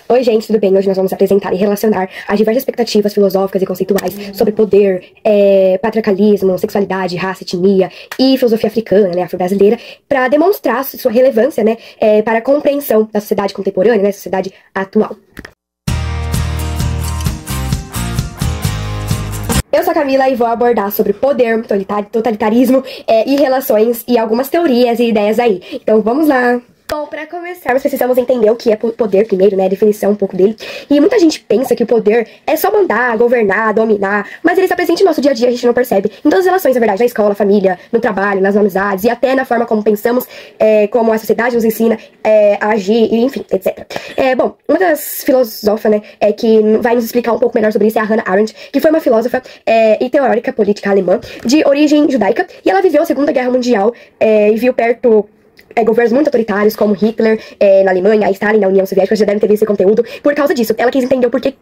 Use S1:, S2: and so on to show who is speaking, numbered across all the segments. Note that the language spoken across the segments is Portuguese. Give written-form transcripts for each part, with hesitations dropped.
S1: Oi, gente, tudo bem? Hoje nós vamos apresentar e relacionar as diversas expectativas filosóficas e conceituais sobre poder, patriarcalismo, sexualidade, raça, etnia e filosofia africana, né, afro-brasileira, para demonstrar sua relevância, né, para a compreensão da sociedade contemporânea, né, sociedade atual. Eu sou a Camila e vou abordar sobre poder, totalitarismo e relações e algumas teorias e ideias aí. Então vamos lá! Bom, para começar, nós precisamos entender o que é poder primeiro, né, a definição um pouco dele. E muita gente pensa que o poder é só mandar, governar, dominar, mas ele está presente no nosso dia a dia, a gente não percebe. Em todas as relações, na verdade, na escola, família, no trabalho, nas amizades e até na forma como pensamos, como a sociedade nos ensina a agir, e, enfim, etc. Bom, uma das filósofas, né, que vai nos explicar um pouco melhor sobre isso é a Hannah Arendt, que foi uma filósofa e teórica política alemã de origem judaica, e ela viveu a Segunda Guerra Mundial e viu perto governos muito autoritários, como Hitler na Alemanha, Stalin na União Soviética. Já devem ter visto esse conteúdo. Por causa disso, ela quis entender o porquê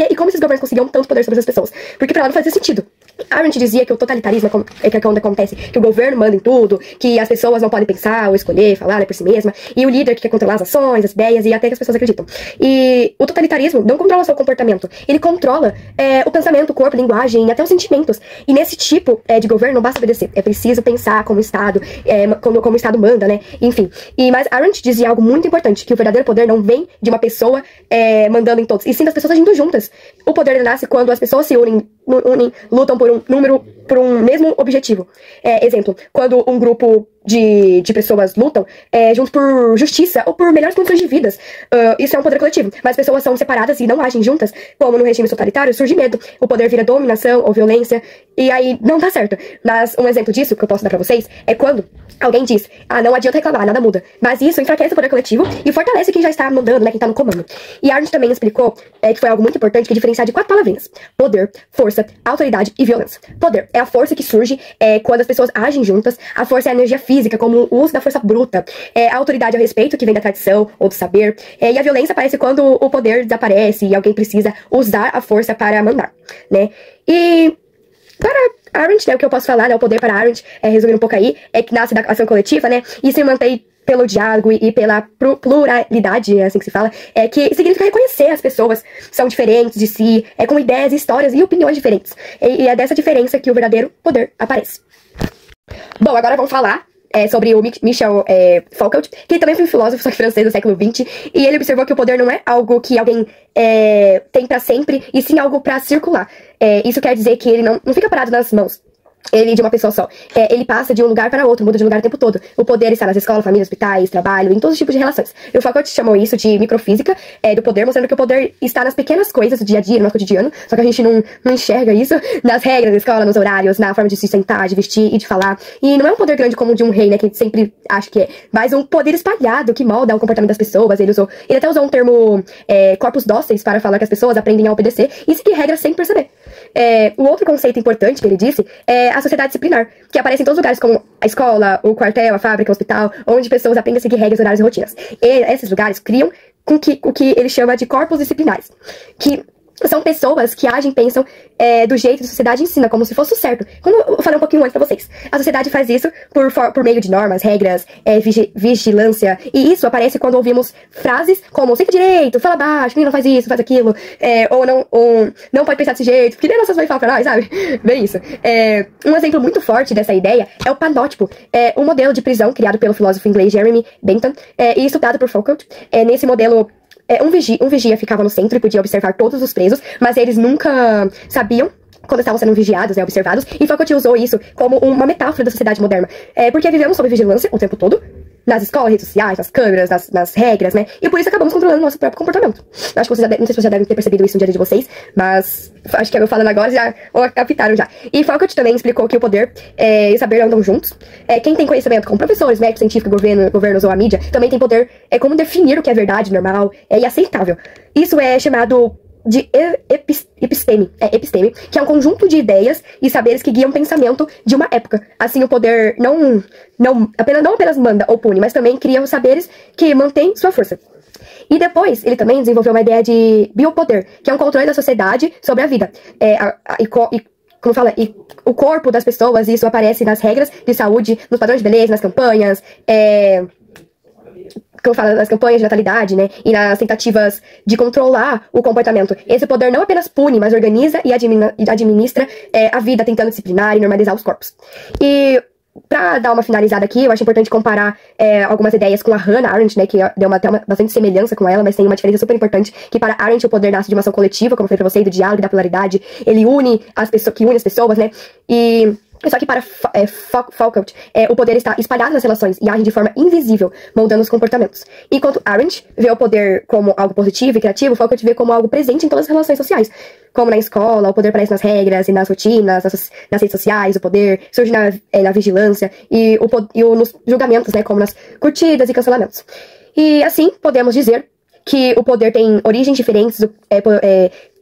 S1: e como esses governos conseguiam tanto poder sobre as pessoas. Porque pra ela não fazia sentido. Arendt dizia que o totalitarismo é quando acontece que o governo manda em tudo, que as pessoas não podem pensar ou escolher, falar, né, por si mesma, e o líder que quer controlar as ações, as ideias e até que as pessoas acreditam. E o totalitarismo não controla só o comportamento, ele controla o pensamento, o corpo, a linguagem e até os sentimentos. E nesse tipo de governo não basta obedecer, é preciso pensar como o Estado, como o Estado manda, né? Enfim. Mas Arendt dizia algo muito importante, que o verdadeiro poder não vem de uma pessoa mandando em todos, e sim das pessoas agindo juntas. O poder nasce quando as pessoas se unem, lutam por por um mesmo objetivo. Exemplo, quando um grupo de pessoas lutam juntos por justiça ou por melhores condições de vida. Isso é um poder coletivo. Mas pessoas são separadas e não agem juntas, como no regime totalitário, surge medo. O poder vira dominação ou violência, e aí não dá certo. Mas um exemplo disso que eu posso dar pra vocês é quando alguém diz, não adianta reclamar, nada muda. Mas isso enfraquece o poder coletivo e fortalece quem já está mandando, né, quem tá no comando. E Arendt também explicou que foi algo muito importante, que é diferenciar de 4 palavrinhas: poder, força, autoridade e violência. Poder é a força que surge quando as pessoas agem juntas. A força é a energia física, como o uso da força bruta. A autoridade é o respeito, que vem da tradição ou do saber. E a violência aparece quando o poder desaparece e alguém precisa usar a força para mandar, né? E para Arendt, né, o que eu posso falar, né, o poder para Arendt, resumindo um pouco aí, é que nasce da ação coletiva, né, e se mantém pelo diálogo e pela pluralidade, é assim que se fala, que significa reconhecer as pessoas são diferentes de si, com ideias, histórias e opiniões diferentes. E é dessa diferença que o verdadeiro poder aparece. Bom, agora vamos falar sobre o Michel Foucault, que também foi um filósofo, só que francês do século XX, e ele observou que o poder não é algo que alguém tem pra sempre, e sim algo pra circular. Isso quer dizer que ele não fica parado nas mãos de uma pessoa só. Ele passa de um lugar para outro, muda de lugar o tempo todo. O poder está nas escolas, famílias, hospitais, trabalho, em todos os tipos de relações. E o Foucault chamou isso de microfísica do poder, mostrando que o poder está nas pequenas coisas do dia a dia, no nosso cotidiano, só que a gente não enxerga isso, nas regras da escola, nos horários, na forma de se sentar, de vestir e de falar. E não é um poder grande como o de um rei, né, que a gente sempre acha que é, mas um poder espalhado que molda o comportamento das pessoas. Ele até usou um termo corpos dóceis para falar que as pessoas aprendem a obedecer e seguir regras sem perceber. O outro conceito importante que ele disse é a sociedade disciplinar, que aparece em todos os lugares, como a escola, o quartel, a fábrica, o hospital, onde pessoas aprendem a seguir regras, horários e rotinas. E esses lugares criam o que ele chama de corpos disciplinares, que são pessoas que agem e pensam do jeito que a sociedade ensina, como se fosse o certo. Como eu falei um pouquinho antes pra vocês. A sociedade faz isso por meio de normas, regras, vigilância. E isso aparece quando ouvimos frases como senta direito, fala baixo, não faz isso, faz aquilo. Ou não pode pensar desse jeito, porque nem nossas mães falam pra nós, sabe? Bem isso. Um exemplo muito forte dessa ideia é o panótipo. Um modelo de prisão criado pelo filósofo inglês Jeremy Bentham e estudado por Foucault. Nesse modelo, um vigia ficava no centro e podia observar todos os presos, mas eles nunca sabiam quando estavam sendo vigiados, observados, e Foucault usou isso como uma metáfora da sociedade moderna. Porque vivemos sob vigilância o tempo todo, nas escolas, redes sociais, nas câmeras, nas regras, né? E por isso acabamos controlando nosso próprio comportamento. Acho que não sei se vocês já devem ter percebido isso no dia a dia de vocês, mas acho que eu falando agora já captaram já. E Foucault também explicou que o poder e o saber andam juntos. Quem tem conhecimento, como professores, médicos, científicos, governos ou a mídia, também tem poder como definir o que é verdade, normal e aceitável. Isso é chamado de episteme, que é um conjunto de ideias e saberes que guiam o pensamento de uma época. Assim, o poder não apenas manda ou pune, mas também cria os saberes que mantêm sua força. E depois, ele também desenvolveu uma ideia de biopoder, que é um controle da sociedade sobre a vida. Como fala, e o corpo das pessoas, isso aparece nas regras de saúde, nos padrões de beleza, nas campanhas, como fala, nas campanhas de natalidade, né, e nas tentativas de controlar o comportamento. Esse poder não apenas pune, mas organiza e administra a vida, tentando disciplinar e normalizar os corpos. E pra dar uma finalizada aqui, eu acho importante comparar algumas ideias com a Hannah Arendt, né, que deu até bastante semelhança com ela, mas tem uma diferença super importante, que para Arendt o poder nasce de uma ação coletiva, como eu falei pra vocês, do diálogo e da pluralidade. Ele une as pessoas, né, e só que para Foucault, o poder está espalhado nas relações e age de forma invisível, moldando os comportamentos. Enquanto Arendt vê o poder como algo positivo e criativo, Foucault vê como algo presente em todas as relações sociais. Como na escola, o poder aparece nas regras e nas rotinas, nas redes sociais, o poder surge na vigilância e nos julgamentos, né, como nas curtidas e cancelamentos. E assim, podemos dizer que o poder tem origens diferentes,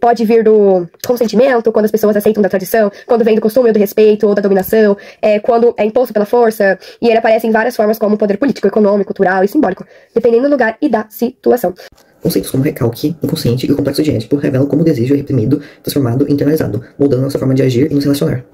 S1: pode vir do consentimento, quando as pessoas aceitam da tradição, quando vem do costume ou do respeito ou da dominação, quando é imposto pela força, e ele aparece em várias formas como poder político, econômico, cultural e simbólico, dependendo do lugar e da situação.
S2: Conceitos como recalque, inconsciente e o complexo de Édipo revelam como o desejo é reprimido, transformado e internalizado, moldando nossa forma de agir e nos relacionar.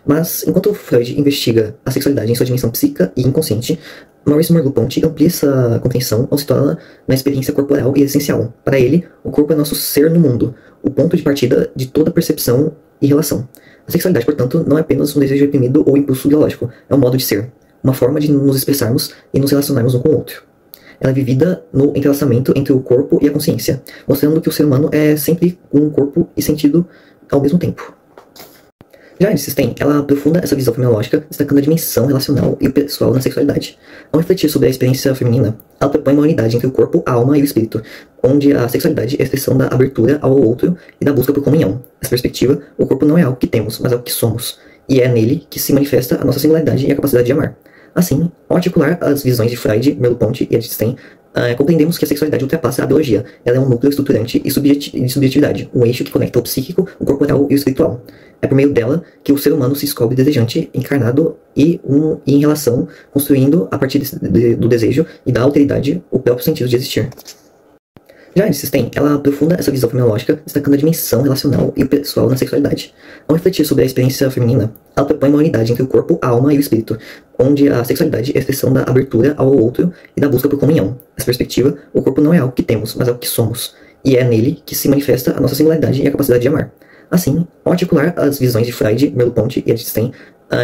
S2: Mas, enquanto Freud investiga a sexualidade em sua dimensão psíquica e inconsciente, Maurice Merleau-Ponty amplia essa compreensão ao situá-la na experiência corporal e essencial. Para ele, o corpo é nosso ser no mundo, o ponto de partida de toda percepção e relação. A sexualidade, portanto, não é apenas um desejo reprimido ou impulso biológico, é um modo de ser, uma forma de nos expressarmos e nos relacionarmos um com o outro. Ela é vivida no entrelaçamento entre o corpo e a consciência, mostrando que o ser humano é sempre um corpo e sentido ao mesmo tempo. Já a System, ela aprofunda essa visão fenomenológica, destacando a dimensão relacional e pessoal na sexualidade. Ao refletir sobre a experiência feminina, ela propõe uma unidade entre o corpo, a alma e o espírito, onde a sexualidade é a expressão da abertura ao outro e da busca por comunhão. Nessa perspectiva, o corpo não é algo que temos, mas é algo que somos, e é nele que se manifesta a nossa singularidade e a capacidade de amar. Assim, ao articular as visões de Freud, Merleau-Ponty e System, compreendemos que a sexualidade ultrapassa a biologia. Ela é um núcleo estruturante e de subjetividade, um eixo que conecta o psíquico, o corporal e o espiritual. É por meio dela que o ser humano se descobre desejante, encarnado e em relação, construindo, a partir do desejo e da alteridade, o próprio sentido de existir. Já a System, ela aprofunda essa visão fenomenológica, destacando a dimensão relacional e pessoal na sexualidade. Ao refletir sobre a experiência feminina, ela propõe uma unidade entre o corpo, a alma e o espírito, onde a sexualidade é a expressão da abertura ao outro e da busca por comunhão. Nessa perspectiva, o corpo não é algo que temos, mas é algo que somos, e é nele que se manifesta a nossa singularidade e a capacidade de amar. Assim, ao articular as visões de Freud, Merleau-Ponty e System,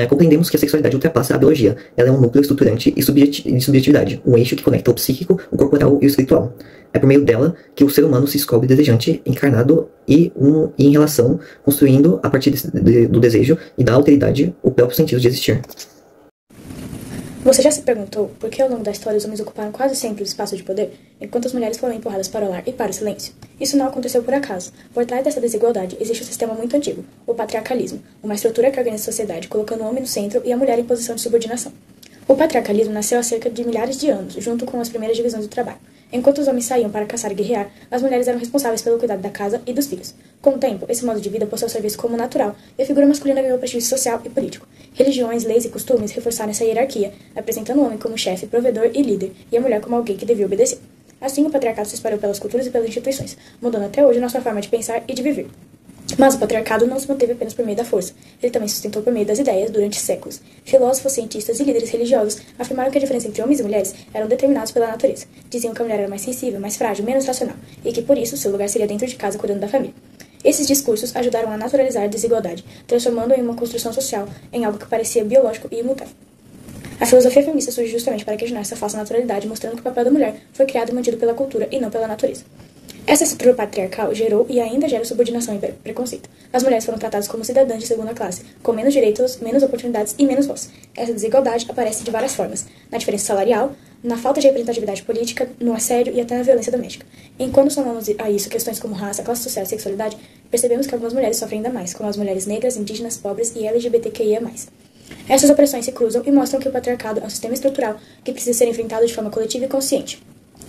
S2: compreendemos que a sexualidade ultrapassa a biologia. Ela é um núcleo estruturante e de subjetividade, um eixo que conecta o psíquico, o corporal e o espiritual. É por meio dela que o ser humano se descobre desejante, encarnado e em relação, construindo, a partir do desejo e da alteridade, o próprio sentido de existir.
S3: Você já se perguntou por que ao longo da história os homens ocuparam quase sempre o espaço de poder, enquanto as mulheres foram empurradas para o lar e para o silêncio? Isso não aconteceu por acaso. Por trás dessa desigualdade existe um sistema muito antigo, o patriarcalismo, uma estrutura que organiza a sociedade colocando o homem no centro e a mulher em posição de subordinação. O patriarcalismo nasceu há cerca de milhares de anos, junto com as primeiras divisões do trabalho. Enquanto os homens saíam para caçar e guerrear, as mulheres eram responsáveis pelo cuidado da casa e dos filhos. Com o tempo, esse modo de vida passou a ser visto como natural, e a figura masculina ganhou prestígio social e político. Religiões, leis e costumes reforçaram essa hierarquia, apresentando o homem como chefe, provedor e líder, e a mulher como alguém que devia obedecer. Assim, o patriarcado se espalhou pelas culturas e pelas instituições, mudando até hoje nossa forma de pensar e de viver. Mas o patriarcado não se manteve apenas por meio da força. Ele também se sustentou por meio das ideias durante séculos. Filósofos, cientistas e líderes religiosos afirmaram que a diferença entre homens e mulheres eram determinados pela natureza. Diziam que a mulher era mais sensível, mais frágil, menos racional, e que por isso seu lugar seria dentro de casa cuidando da família. Esses discursos ajudaram a naturalizar a desigualdade, transformando em uma construção social em algo que parecia biológico e imutável. A filosofia feminista surge justamente para questionar essa falsa naturalidade, mostrando que o papel da mulher foi criado e mantido pela cultura e não pela natureza. Essa estrutura patriarcal gerou e ainda gera subordinação e preconceito. As mulheres foram tratadas como cidadãs de segunda classe, com menos direitos, menos oportunidades e menos voz. Essa desigualdade aparece de várias formas: na diferença salarial, na falta de representatividade política, no assédio e até na violência doméstica. Enquanto somamos a isso questões como raça, classe social e sexualidade, percebemos que algumas mulheres sofrem ainda mais, como as mulheres negras, indígenas, pobres e LGBTQIA+. Essas opressões se cruzam e mostram que o patriarcado é um sistema estrutural que precisa ser enfrentado de forma coletiva e consciente.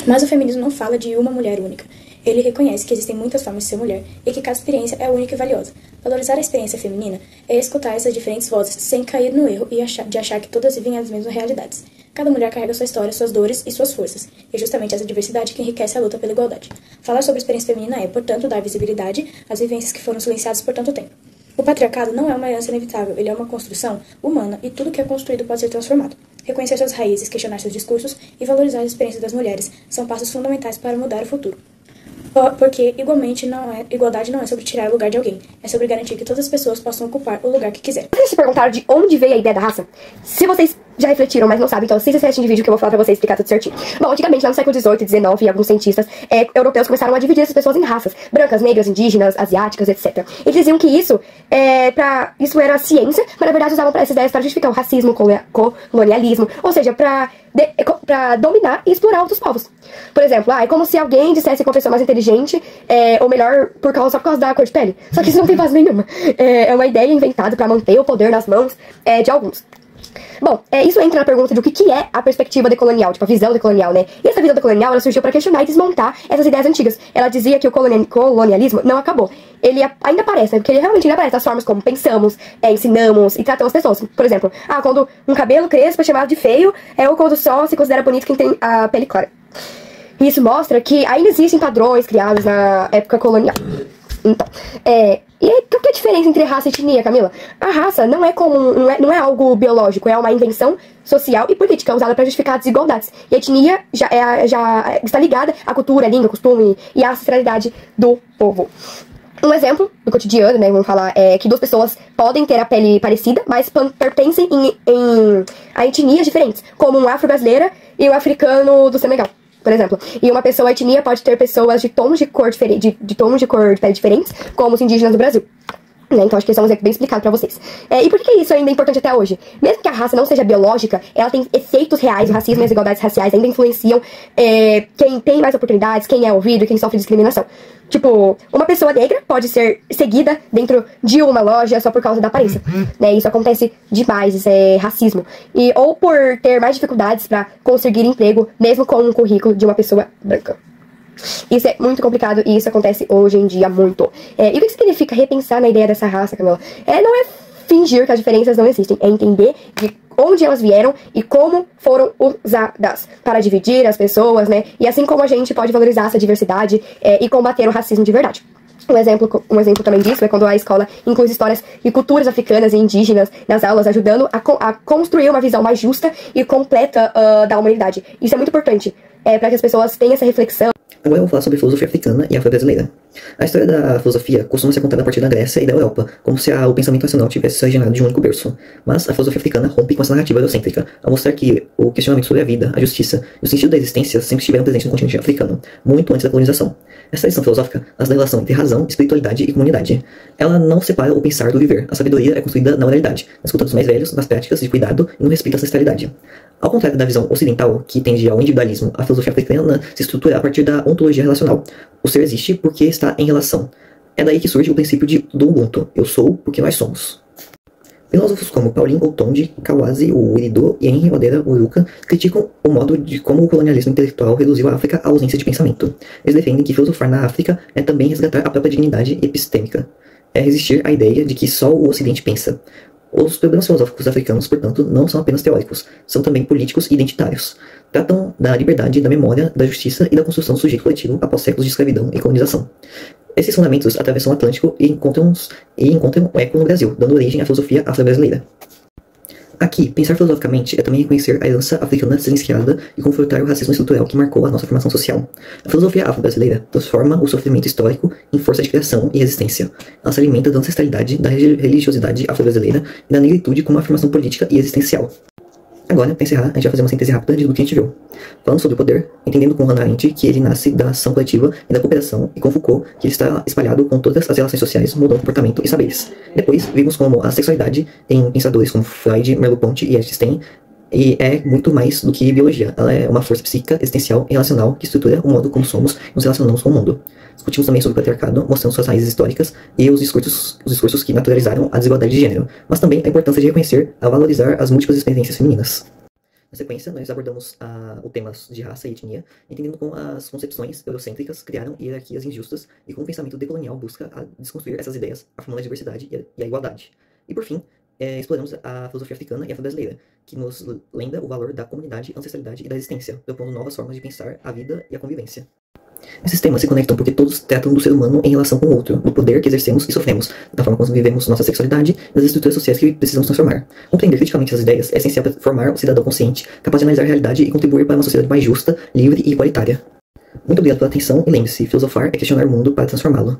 S3: Mas o feminismo não fala de uma mulher única. Ele reconhece que existem muitas formas de ser mulher e que cada experiência é única e valiosa. Valorizar a experiência feminina é escutar essas diferentes vozes sem cair no erro de achar que todas vivem as mesmas realidades. Cada mulher carrega sua história, suas dores e suas forças, e é justamente essa diversidade que enriquece a luta pela igualdade. Falar sobre a experiência feminina é, portanto, dar visibilidade às vivências que foram silenciadas por tanto tempo. O patriarcado não é uma herança inevitável, ele é uma construção humana e tudo que é construído pode ser transformado. Reconhecer suas raízes, questionar seus discursos e valorizar as experiências das mulheres são passos fundamentais para mudar o futuro. Porque, igualdade não é sobre tirar o lugar de alguém, é sobre garantir que todas as pessoas possam ocupar o lugar que quiser.
S1: Vocês se perguntaram de onde veio a ideia da raça? Se vocês já refletiram, mas não sabem, então assista esse restinho de vídeo que eu vou falar pra vocês explicar tudo certinho. Bom, antigamente, lá no século XVIII e XIX, alguns cientistas europeus começaram a dividir essas pessoas em raças. Brancas, negras, indígenas, asiáticas, etc. Eles diziam que isso era ciência, mas na verdade usavam essas ideias para justificar o racismo, colonialismo, ou seja, pra dominar e explorar outros povos. Por exemplo, é como se alguém dissesse que uma pessoa mais inteligente ou melhor só por causa da cor de pele. Só que isso não tem base nenhuma. É uma ideia inventada para manter o poder nas mãos de alguns. Bom, isso entra na pergunta de o que é a perspectiva decolonial, tipo a visão decolonial, né? E essa visão decolonial, ela surgiu para questionar e desmontar essas ideias antigas. Ela dizia que o colonialismo não acabou. Ele ainda aparece, né? Porque ele realmente ainda aparece nas formas como pensamos, ensinamos e tratamos as pessoas. Por exemplo, quando um cabelo crespo é chamado de feio, ou quando só se considera bonito quem tem a pele clara. E isso mostra que ainda existem padrões criados na época colonial. Então, e qual que é a diferença entre raça e etnia, Camila? A raça não é algo biológico, é uma invenção social e política usada para justificar desigualdades. E a etnia já está ligada à cultura, à língua, costume e à ancestralidade do povo. Um exemplo do cotidiano, né, vamos falar, é que duas pessoas podem ter a pele parecida, mas pertencem a etnias diferentes, como um afro-brasileira e um africano do Senegal, por exemplo. E uma pessoa etnia pode ter pessoas de tons de cor de pele diferentes, como os indígenas do Brasil. Então acho que esse é um exemplo bem explicado pra vocês. E por que isso ainda é importante até hoje? Mesmo que a raça não seja biológica, ela tem efeitos reais. O racismo e as desigualdades raciais ainda influenciam quem tem mais oportunidades, quem é ouvido e quem sofre discriminação. Tipo, uma pessoa negra pode ser seguida dentro de uma loja só por causa da aparência, né? Isso acontece demais, isso é racismo. Ou por ter mais dificuldades pra conseguir emprego, mesmo com um currículo de uma pessoa branca. Isso é muito complicado e isso acontece hoje em dia muito. E o que significa repensar na ideia dessa raça, Camila? Não é fingir que as diferenças não existem, é entender de onde elas vieram e como foram usadas para dividir as pessoas, né? E assim como a gente pode valorizar essa diversidade e combater o racismo de verdade. Um exemplo também disso é quando a escola inclui histórias e culturas africanas e indígenas nas aulas, ajudando a construir uma visão mais justa e completa da humanidade. Isso é muito importante, para que as pessoas tenham essa reflexão.
S2: Agora eu vou falar sobre filosofia africana e afro-brasileira. A história da filosofia costuma ser contada a partir da Grécia e da Europa, como se o pensamento racional tivesse se originado de um único berço. Mas a filosofia africana rompe com essa narrativa eurocêntrica, ao mostrar que o questionamento sobre a vida, a justiça e o sentido da existência sempre estiveram presentes no continente africano, muito antes da colonização. Essa tradição filosófica nasce da relação entre razão, espiritualidade e comunidade. Ela não separa o pensar do viver. A sabedoria é construída na oralidade, na escuta dos mais velhos, nas práticas de cuidado e no respeito à ancestralidade. Ao contrário da visão ocidental, que tende ao individualismo, a filosofia africana se estrutura a partir da ontologia relacional. O ser existe porque está em relação. É daí que surge o princípio do Ubuntu. Eu sou porque nós somos. Filósofos como Pauline Outondi, Kawazi Urido e Henri Madeira Uruca criticam o modo de como o colonialismo intelectual reduziu a África à ausência de pensamento. Eles defendem que filosofar na África é também resgatar a própria dignidade epistêmica. É resistir à ideia de que só o Ocidente pensa. Os problemas filosóficos africanos, portanto, não são apenas teóricos, são também políticos e identitários. Tratam da liberdade, da memória, da justiça e da construção do sujeito coletivo após séculos de escravidão e colonização. Esses fundamentos atravessam o Atlântico e encontram um eco no Brasil, dando origem à filosofia afro-brasileira. Aqui, pensar filosoficamente é também reconhecer a herança africana silenciada e confrontar o racismo estrutural que marcou a nossa formação social. A filosofia afro-brasileira transforma o sofrimento histórico em força de criação e resistência. Ela se alimenta da ancestralidade, da religiosidade afro-brasileira e da negritude como uma afirmação política e existencial. Agora, para encerrar, a gente vai fazer uma síntese rápida de tudo que a gente viu. Falando sobre o poder, entendendo com Hannah Arendt que ele nasce da ação coletiva e da cooperação, e com Foucault que ele está espalhado com todas as relações sociais, mudando comportamento e saberes. Depois, vimos como a sexualidade em pensadores como Freud, Merleau-Ponty e Einstein, e é muito mais do que biologia. Ela é uma força psíquica, existencial e relacional que estrutura o modo como somos e nos relacionamos com o mundo. Discutimos também sobre o patriarcado, mostrando suas raízes históricas e os discursos que naturalizaram a desigualdade de gênero, mas também a importância de reconhecer e valorizar as múltiplas experiências femininas. Na sequência, nós abordamos o tema de raça e etnia, entendendo como as concepções eurocêntricas criaram hierarquias injustas e como o pensamento decolonial busca desconstruir essas ideias, afirmando a diversidade e a igualdade. E por fim, exploramos a filosofia africana e afro-brasileira, que nos lembra o valor da comunidade, ancestralidade e da existência, propondo novas formas de pensar a vida e a convivência. Esses temas se conectam porque todos tratam do ser humano em relação com o outro, do poder que exercemos e sofremos, da forma como vivemos nossa sexualidade e das estruturas sociais que precisamos transformar. Compreender criticamente essas ideias é essencial para formar um cidadão consciente, capaz de analisar a realidade e contribuir para uma sociedade mais justa, livre e igualitária. Muito obrigado pela atenção e lembre-se, filosofar é questionar o mundo para transformá-lo.